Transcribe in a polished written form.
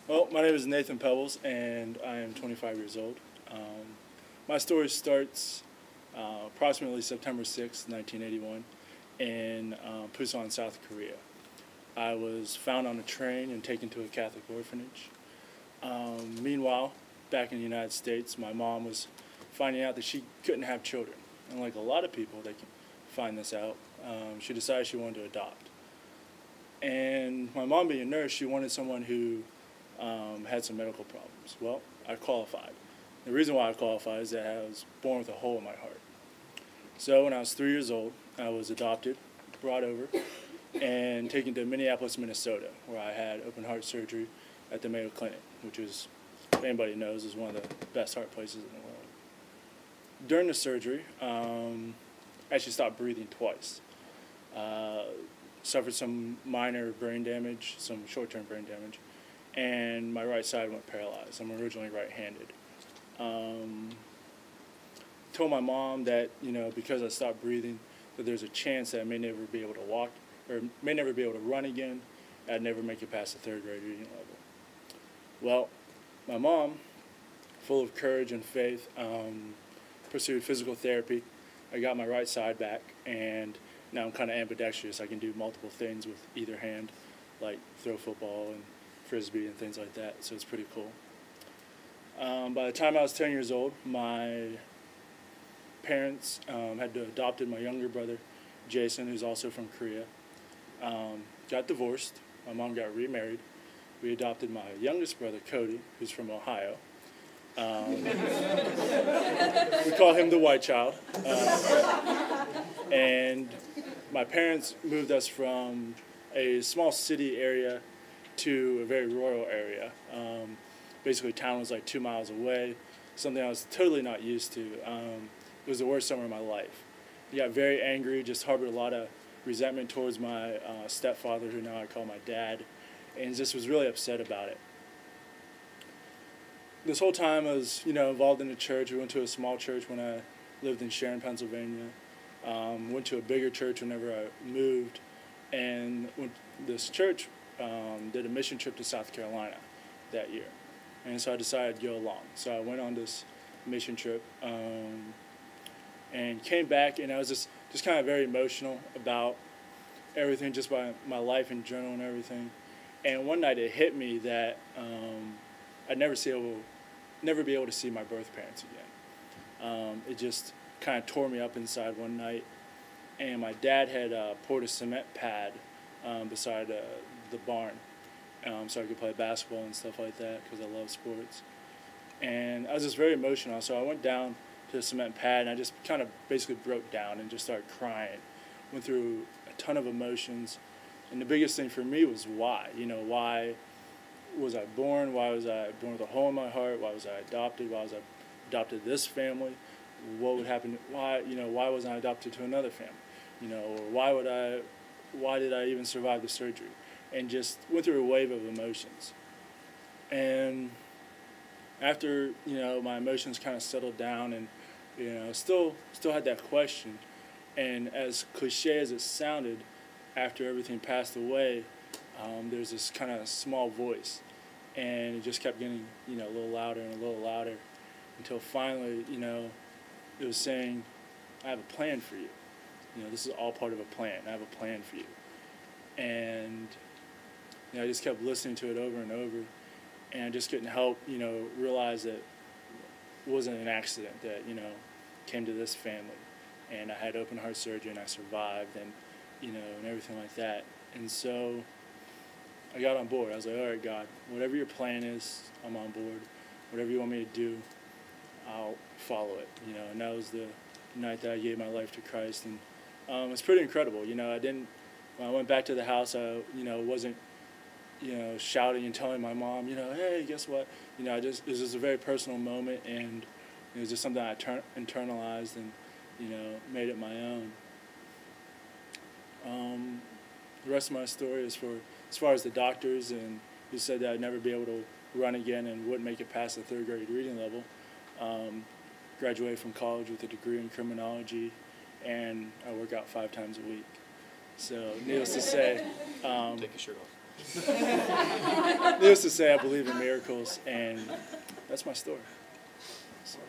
Well, my name is Nathan Pebbles, and I am 25 years old. My story starts approximately September 6, 1981, in Busan, South Korea. I was found on a train and taken to a Catholic orphanage. Meanwhile, back in the United States, my mom was finding out that she couldn't have children. And like a lot of people that can find this out, she decided she wanted to adopt. And my mom being a nurse, she wanted someone who had some medical problems. Well, I qualified. The reason why I qualified is that I was born with a hole in my heart. So when I was 3 years old, I was adopted, brought over, and taken to Minneapolis, Minnesota, where I had open heart surgery at the Mayo Clinic, which is, if anybody knows, is one of the best heart places in the world. During the surgery, I actually stopped breathing twice. Suffered some minor brain damage, some short-term brain damage, and my right side went paralyzed. I'm originally right-handed. Told my mom that, because I stopped breathing, that there's a chance that I may never be able to walk, or may never be able to run again. I'd never make it past the third grade reading level. Well, my mom, full of courage and faith, pursued physical therapy. I got my right side back, and now I'm kind of ambidextrous. I can do multiple things with either hand, like throw football and frisbee and things like that, so it's pretty cool. By the time I was 10 years old, my parents had adopted my younger brother, Jason, who's also from Korea. Got divorced. My mom got remarried. We adopted my youngest brother, Cody, who's from Ohio. We call him the white child. And my parents moved us from a small city area to a very rural area. Basically, town was like 2 miles away, something I was totally not used to. It was the worst summer of my life. I got very angry, just harbored a lot of resentment towards my stepfather, who now I call my dad, and just was really upset about it. This whole time I was, involved in the church. We went to a small church when I lived in Sharon, Pennsylvania. Went to a bigger church whenever I moved, and this church did a mission trip to South Carolina that year, and so I decided to go along. So I went on this mission trip and came back, and I was just kind of very emotional about everything, just by my life in general and everything. And one night it hit me that I'd never be able to see my birth parents again. It just kind of tore me up inside one night, and my dad had poured a cement pad beside the barn so I could play basketball and stuff like that, because I love sports. And I was just very emotional, so I went down to the cement pad, and I just kind of basically broke down and just started crying. Went through a ton of emotions, and the biggest thing for me was why. Why was I born? Why was I born with a hole in my heart? Why was I adopted? Why was I adopted to this family? What would happen? Why wasn't I adopted to another family? Or why did I even survive the surgery? And just went through a wave of emotions. And after, my emotions kind of settled down, and, still had that question. And as cliche as it sounded, after everything passed away, there's this kind of small voice, and it just kept getting, a little louder and a little louder, until finally, it was saying, I have a plan for you. This is all part of a plan. I have a plan for you. And, I just kept listening to it over and over, and I just couldn't help, realize that it wasn't an accident that, came to this family. And I had open heart surgery, and I survived, and, and everything like that. And so I got on board. I was like, all right, God, whatever your plan is, I'm on board. Whatever you want me to do, I'll follow it. And that was the night that I gave my life to Christ. And it's pretty incredible. When I went back to the house, I, wasn't, shouting and telling my mom, hey, guess what? It was just a very personal moment, and it was just something I internalized and, made it my own. The rest of my story is as far as the doctors, and who said that I'd never be able to run again and wouldn't make it past the third grade reading level. Graduated from college with a degree in criminology, and I work out 5 times a week. So needless to say, take your shirt off. needless to say, I believe in miracles, and that's my story. So.